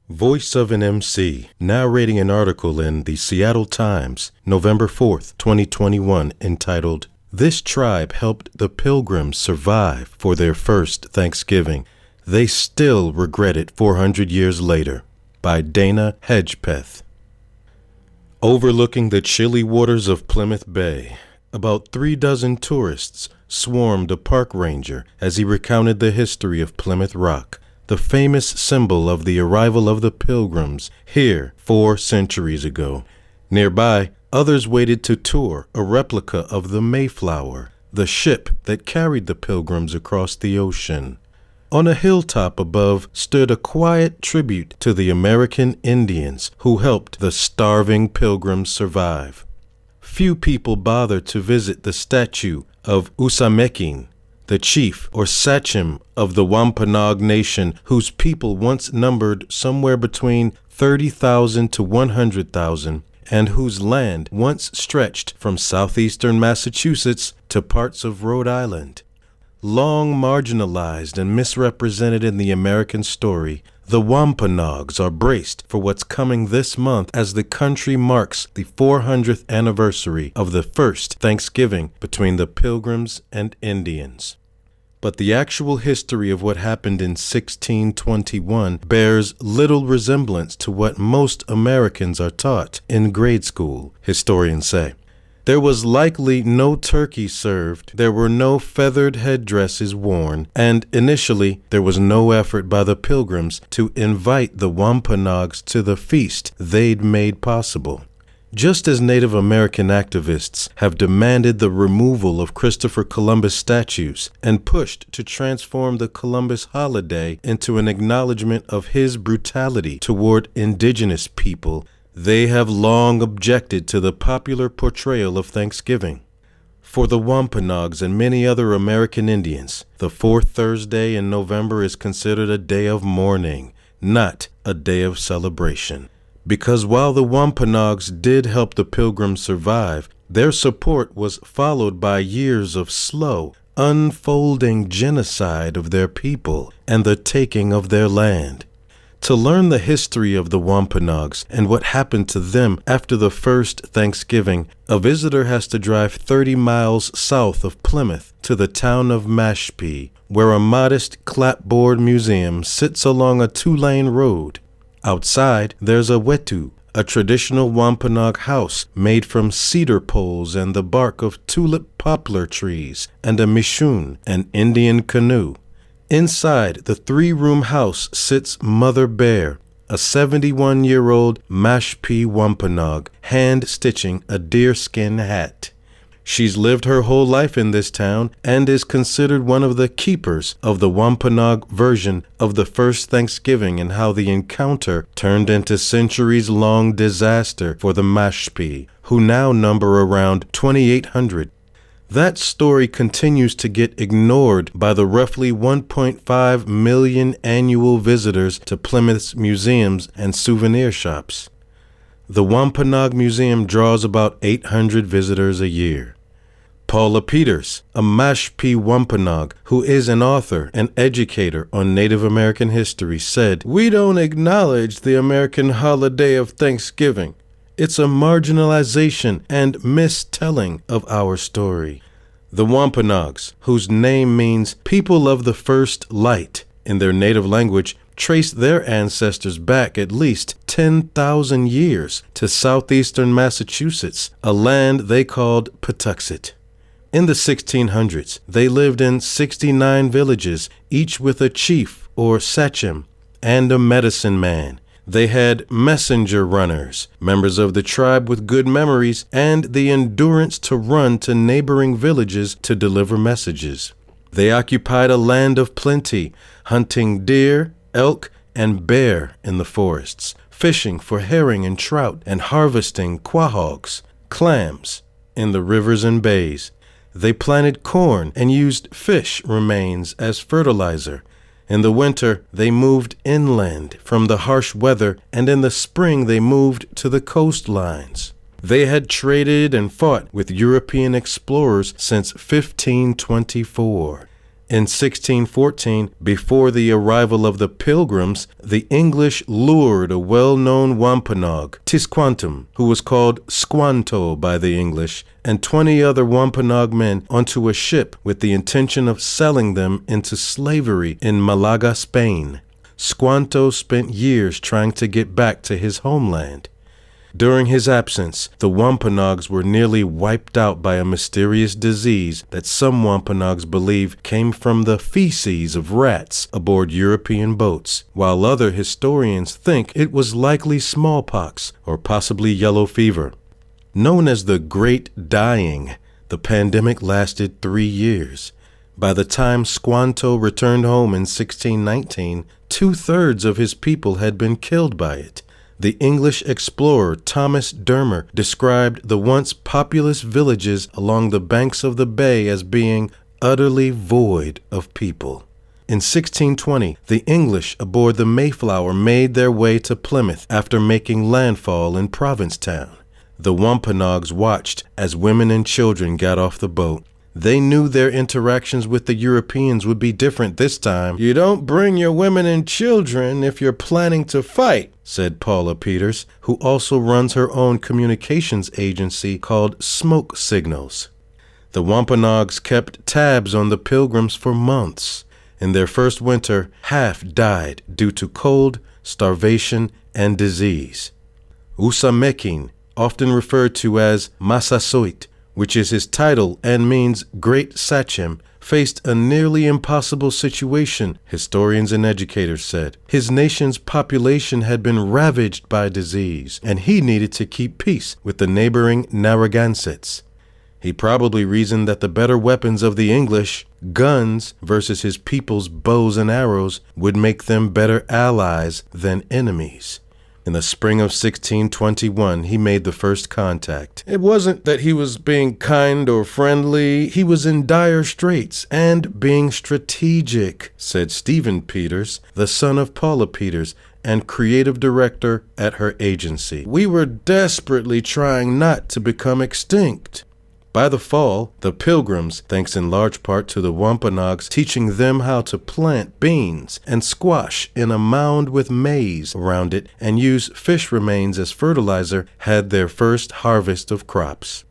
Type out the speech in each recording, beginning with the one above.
Voice of an MC, narrating an article in the Seattle Times, November 4th, 2021, entitled, "This Tribe Helped the Pilgrims Survive for Their First Thanksgiving. They Still Regret It 400 Years Later," by Dana Hedgepeth. Overlooking the chilly waters of Plymouth Bay, about 36 tourists swarmed a park ranger as he recounted the history of Plymouth Rock, the famous symbol of the arrival of the Pilgrims here 4 centuries ago. Nearby, others waited to tour a replica of the Mayflower, the ship that carried the Pilgrims across the ocean. On a hilltop above stood a quiet tribute to the American Indians who helped the starving Pilgrims survive. Few people bothered to visit the statue of Usamekin, the chief or sachem of the Wampanoag Nation, whose people once numbered somewhere between 30,000 to 100,000, and whose land once stretched from southeastern Massachusetts to parts of Rhode Island. Long marginalized and misrepresented in the American story, the Wampanoags are braced for what's coming this month as the country marks the 400th anniversary of the first Thanksgiving between the Pilgrims and Indians. But the actual history of what happened in 1621 bears little resemblance to what most Americans are taught in grade school, historians say. There was likely no turkey served, there were no feathered headdresses worn, and initially there was no effort by the Pilgrims to invite the Wampanoags to the feast they'd made possible. Just as Native American activists have demanded the removal of Christopher Columbus statues and pushed to transform the Columbus holiday into an acknowledgement of his brutality toward indigenous people, they have long objected to the popular portrayal of Thanksgiving. For the Wampanoags and many other American Indians, the 4th Thursday in November is considered a day of mourning, not a day of celebration. Because while the Wampanoags did help the Pilgrims survive, their support was followed by years of slow, unfolding genocide of their people and the taking of their land. To learn the history of the Wampanoags and what happened to them after the first Thanksgiving, a visitor has to drive 30 miles south of Plymouth to the town of Mashpee, where a modest clapboard museum sits along a 2-lane road. Outside, there's a wetu, a traditional Wampanoag house made from cedar poles and the bark of tulip poplar trees, and a mishun, an Indian canoe. Inside the 3-room house sits Mother Bear, a 71-year-old Mashpee Wampanoag, hand-stitching a deerskin hat. She's lived her whole life in this town and is considered one of the keepers of the Wampanoag version of the first Thanksgiving and how the encounter turned into centuries-long disaster for the Mashpee, who now number around 2,800. That story continues to get ignored by the roughly 1.5 million annual visitors to Plymouth's museums and souvenir shops. The Wampanoag Museum draws about 800 visitors a year. Paula Peters, a Mashpee Wampanoag who is an author and educator on Native American history, said, "We don't acknowledge the American holiday of Thanksgiving. It's a marginalization and mistelling of our story." The Wampanoags, whose name means people of the first light in their native language, trace their ancestors back at least 10,000 years to southeastern Massachusetts, a land they called Patuxet. In the 1600s, they lived in 69 villages, each with a chief or sachem and a medicine man. They had messenger runners, members of the tribe with good memories and the endurance to run to neighboring villages to deliver messages. They occupied a land of plenty, hunting deer, elk, and bear in the forests, fishing for herring and trout, and harvesting quahogs, clams, in the rivers and bays. They planted corn and used fish remains as fertilizer. In the winter, they moved inland from the harsh weather, and in the spring they moved to the coastlines. They had traded and fought with European explorers since 1524. In 1614, before the arrival of the Pilgrims, the English lured a well-known Wampanoag, Tisquantum, who was called Squanto by the English, and 20 other Wampanoag men onto a ship with the intention of selling them into slavery in Malaga, Spain. Squanto spent years trying to get back to his homeland. During his absence, the Wampanoags were nearly wiped out by a mysterious disease that some Wampanoags believe came from the feces of rats aboard European boats, while other historians think it was likely smallpox or possibly yellow fever. Known as the Great Dying, the pandemic lasted 3 years. By the time Squanto returned home in 1619, 2/3 of his people had been killed by it. The English explorer Thomas Dermer described the once populous villages along the banks of the bay as being utterly void of people. In 1620, the English aboard the Mayflower made their way to Plymouth after making landfall in Provincetown. The Wampanoags watched as women and children got off the boat. They knew their interactions with the Europeans would be different this time. "You don't bring your women and children if you're planning to fight," said Paula Peters, who also runs her own communications agency called Smoke Signals. The Wampanoags kept tabs on the Pilgrims for months. In their first winter, half died due to cold, starvation, and disease. Usamekin, often referred to as Massasoit, which is his title and means great sachem, faced a nearly impossible situation, historians and educators said. His nation's population had been ravaged by disease, and he needed to keep peace with the neighboring Narragansetts. He probably reasoned that the better weapons of the English, guns versus his people's bows and arrows, would make them better allies than enemies. In the spring of 1621, he made the first contact. It wasn't that he was being kind or friendly. He was in dire straits and being strategic, said Stephen Peters, the son of Paula Peters and creative director at her agency. "We were desperately trying not to become extinct." By the fall, the Pilgrims, thanks in large part to the Wampanoags teaching them how to plant beans and squash in a mound with maize around it and use fish remains as fertilizer, had their first harvest of crops.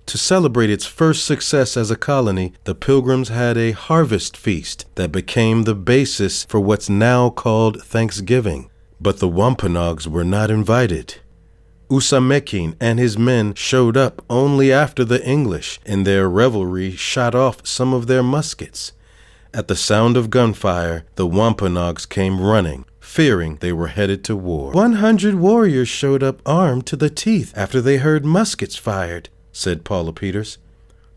To celebrate its first success as a colony, the Pilgrims had a harvest feast that became the basis for what's now called Thanksgiving. But the Wampanoags were not invited. Usamekin and his men showed up only after the English, in their revelry, shot off some of their muskets. At the sound of gunfire, the Wampanoags came running, fearing they were headed to war. 100 warriors showed up armed to the teeth after they heard muskets fired, said Paula Peters.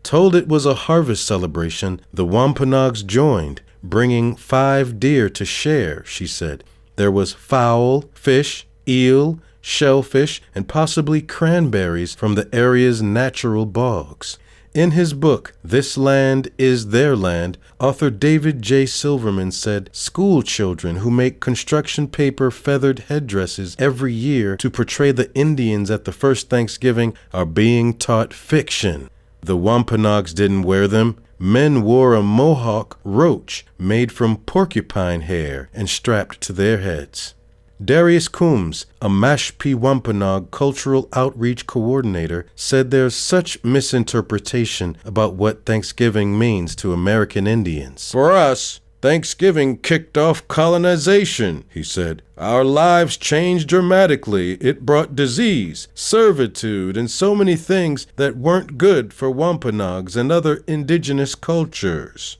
Told it was a harvest celebration, the Wampanoags joined, bringing 5 deer to share, she said. There was fowl, fish, eel, shellfish, and possibly cranberries from the area's natural bogs. In his book, This Land is Their Land, author David J. Silverman said, school children who make construction paper feathered headdresses every year to portray the Indians at the first Thanksgiving are being taught fiction. The Wampanoags didn't wear them. Men wore a mohawk roach made from porcupine hair and strapped to their heads. Darius Coombs, a Mashpee Wampanoag cultural outreach coordinator, said there's such misinterpretation about what Thanksgiving means to American Indians. "For us, Thanksgiving kicked off colonization," he said. "Our lives changed dramatically. It brought disease, servitude, and so many things that weren't good for Wampanoags and other indigenous cultures."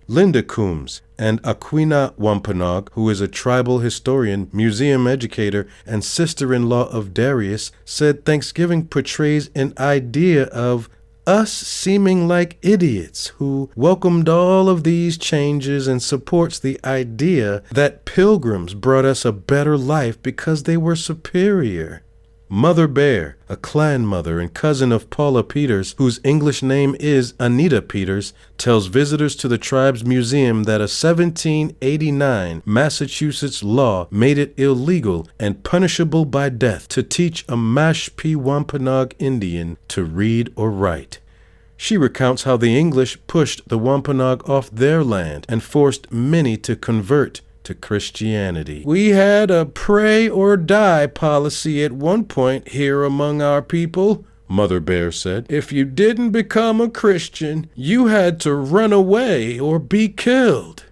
Linda Coombs, and Aquina Wampanoag, who is a tribal historian, museum educator, and sister-in-law of Darius, said Thanksgiving portrays an idea of us seeming like idiots who welcomed all of these changes and supports the idea that Pilgrims brought us a better life because they were superior. Mother Bear, a clan mother and cousin of Paula Peters, whose English name is Anita Peters, tells visitors to the tribe's museum that a 1789 Massachusetts law made it illegal and punishable by death to teach a Mashpee Wampanoag Indian to read or write. She recounts how the English pushed the Wampanoag off their land and forced many to convert to Christianity. "We had a pray or die policy at one point here among our people," Mother Bear said. "If you didn't become a Christian, you had to run away or be killed."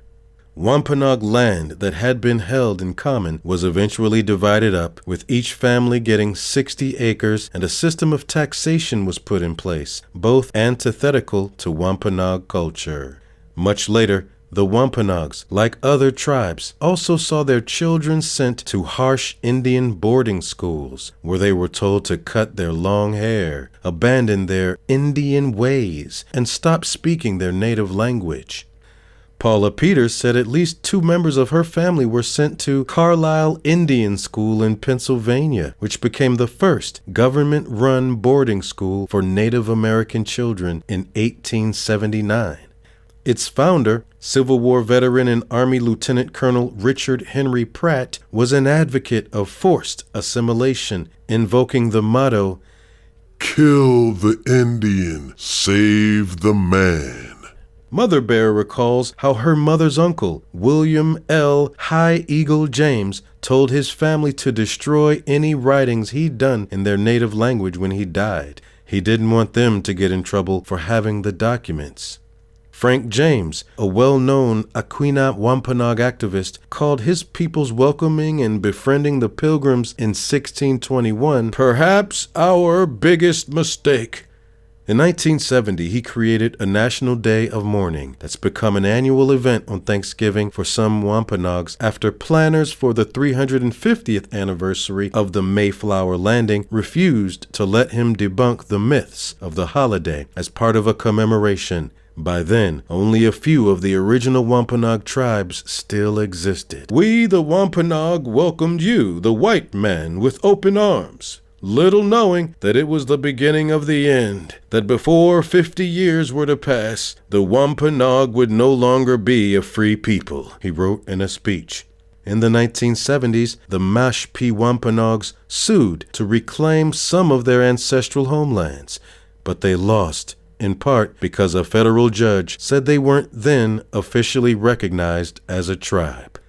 Wampanoag land that had been held in common was eventually divided up, with each family getting 60 acres, and a system of taxation was put in place, both antithetical to Wampanoag culture. Much later, the Wampanoags, like other tribes, also saw their children sent to harsh Indian boarding schools, where they were told to cut their long hair, abandon their Indian ways, and stop speaking their native language. Paula Peters said at least 2 members of her family were sent to Carlisle Indian School in Pennsylvania, which became the first government-run boarding school for Native American children in 1879. Its founder, Civil War veteran and Army Lieutenant Colonel Richard Henry Pratt, was an advocate of forced assimilation, invoking the motto, "Kill the Indian, save the man." Mother Bear recalls how her mother's uncle, William L. High Eagle James, told his family to destroy any writings he'd done in their native language when he died. He didn't want them to get in trouble for having the documents. Frank James, a well-known Aquinnah Wampanoag activist, called his people's welcoming and befriending the Pilgrims in 1621 perhaps our biggest mistake. In 1970, he created a National Day of Mourning that's become an annual event on Thanksgiving for some Wampanoags after planners for the 350th anniversary of the Mayflower landing refused to let him debunk the myths of the holiday as part of a commemoration. By then, only a few of the original Wampanoag tribes still existed. "We, the Wampanoag, welcomed you, the white man, with open arms, little knowing that it was the beginning of the end, that before 50 years were to pass, the Wampanoag would no longer be a free people," he wrote in a speech. In the 1970s, the Mashpee Wampanoags sued to reclaim some of their ancestral homelands, but they lost, in part because a federal judge said they weren't then officially recognized as a tribe.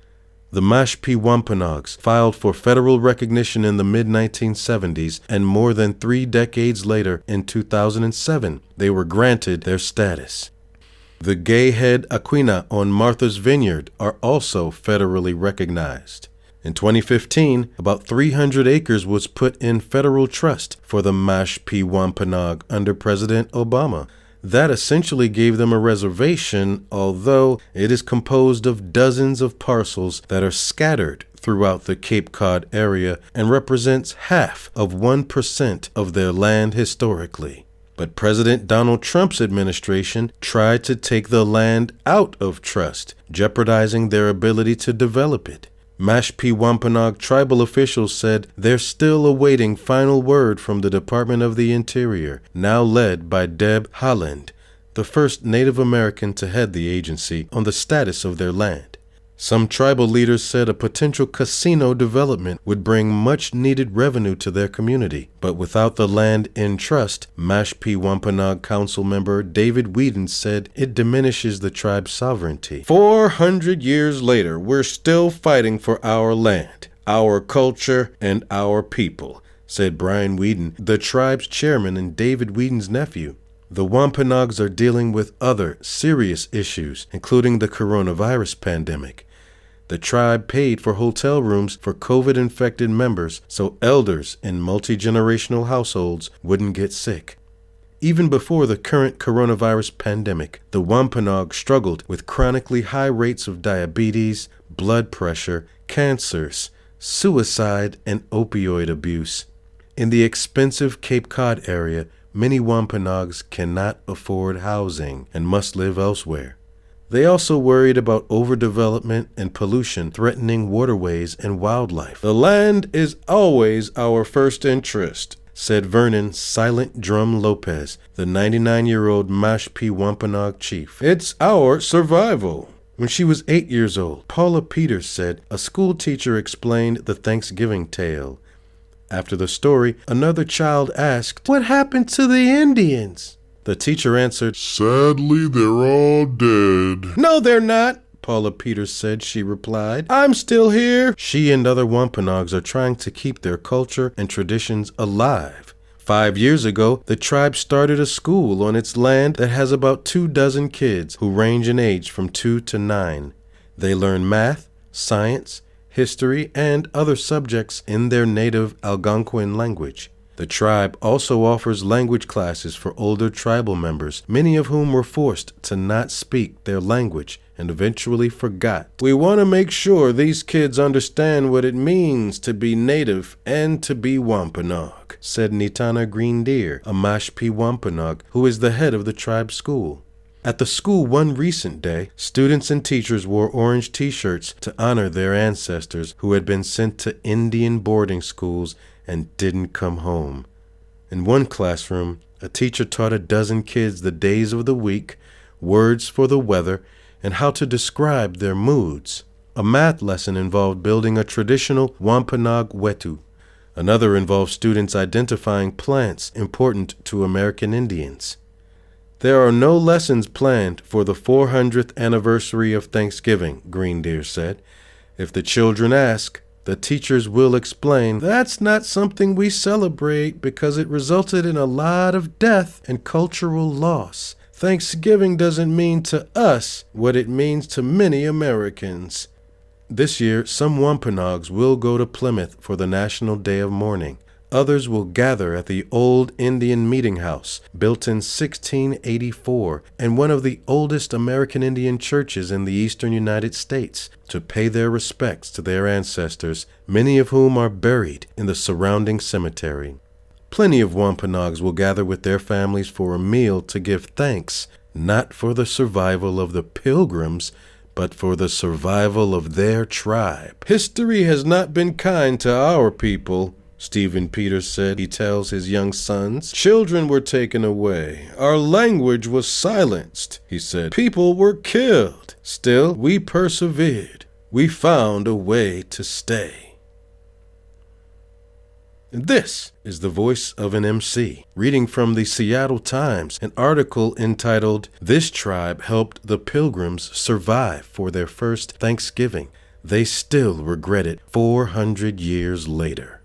The Mashpee Wampanoags filed for federal recognition in the mid-1970s, and more than 3 decades later, in 2007, they were granted their status. The Gayhead Aquinnah on Martha's Vineyard are also federally recognized. In 2015, about 300 acres was put in federal trust for the Mashpee Wampanoag under President Obama. That essentially gave them a reservation, although it is composed of dozens of parcels that are scattered throughout the Cape Cod area and represents half of 1% of their land historically. But President Donald Trump's administration tried to take the land out of trust, jeopardizing their ability to develop it. Mashpee Wampanoag tribal officials said they're still awaiting final word from the Department of the Interior, now led by Deb Haaland, the first Native American to head the agency, on the status of their land. Some tribal leaders said a potential casino development would bring much-needed revenue to their community, but without the land in trust, Mashpee Wampanoag Council member David Whedon said it diminishes the tribe's sovereignty. 400 years later, we're still fighting for our land, our culture, and our people, said Brian Whedon, the tribe's chairman and David Whedon's nephew. The Wampanoags are dealing with other serious issues, including the coronavirus pandemic. The tribe paid for hotel rooms for COVID-infected members so elders in multi-generational households wouldn't get sick. Even before the current coronavirus pandemic, the Wampanoag struggled with chronically high rates of diabetes, blood pressure, cancers, suicide, and opioid abuse. In the expensive Cape Cod area, many Wampanoags cannot afford housing and must live elsewhere. They also worried about overdevelopment and pollution threatening waterways and wildlife. "The land is always our first interest," said Vernon Silent Drum Lopez, the 99-year-old Mashpee Wampanoag chief. "It's our survival." When she was 8 years old, Paula Peters said a school teacher explained the Thanksgiving tale. After the story, another child asked, "What happened to the Indians?" The teacher answered, Sadly, they're all dead. No, they're not, Paula Peters said. She replied, I'm still here. She and other Wampanoags are trying to keep their culture and traditions alive. 5 years ago, the tribe started a school on its land that has about 24 kids who range in age from 2 to 9. They learn math, science, history, and other subjects in their native Algonquin language. The tribe also offers language classes for older tribal members, many of whom were forced to not speak their language and eventually forgot. We want to make sure these kids understand what it means to be native and to be Wampanoag, said Nitana Green Deer, a Mashpee Wampanoag who is the head of the tribe's school. At the school one recent day, students and teachers wore orange t-shirts to honor their ancestors who had been sent to Indian boarding schools and didn't come home. In one classroom, a teacher taught a dozen kids the days of the week, words for the weather, and how to describe their moods. A math lesson involved building a traditional Wampanoag wetu. Another involved students identifying plants important to American Indians. There are no lessons planned for the 400th anniversary of Thanksgiving, Green Deer said. If the children ask, the teachers will explain, that's not something we celebrate because it resulted in a lot of death and cultural loss. Thanksgiving doesn't mean to us what it means to many Americans. This year, some Wampanoags will go to Plymouth for the National Day of Mourning. Others will gather at the old Indian Meeting House, built in 1684, and one of the oldest American Indian churches in the eastern United States, to pay their respects to their ancestors, many of whom are buried in the surrounding cemetery. Plenty of Wampanoags will gather with their families for a meal to give thanks, not for the survival of the Pilgrims, but for the survival of their tribe. History has not been kind to our people, Stephen Peters said. He tells his young sons, children were taken away. Our language was silenced, he said. People were killed. Still, we persevered. We found a way to stay. And this is the voice of an MC, reading from the Seattle Times, an article entitled, This Tribe Helped the Pilgrims Survive for Their First Thanksgiving. They still regret it 400 years later.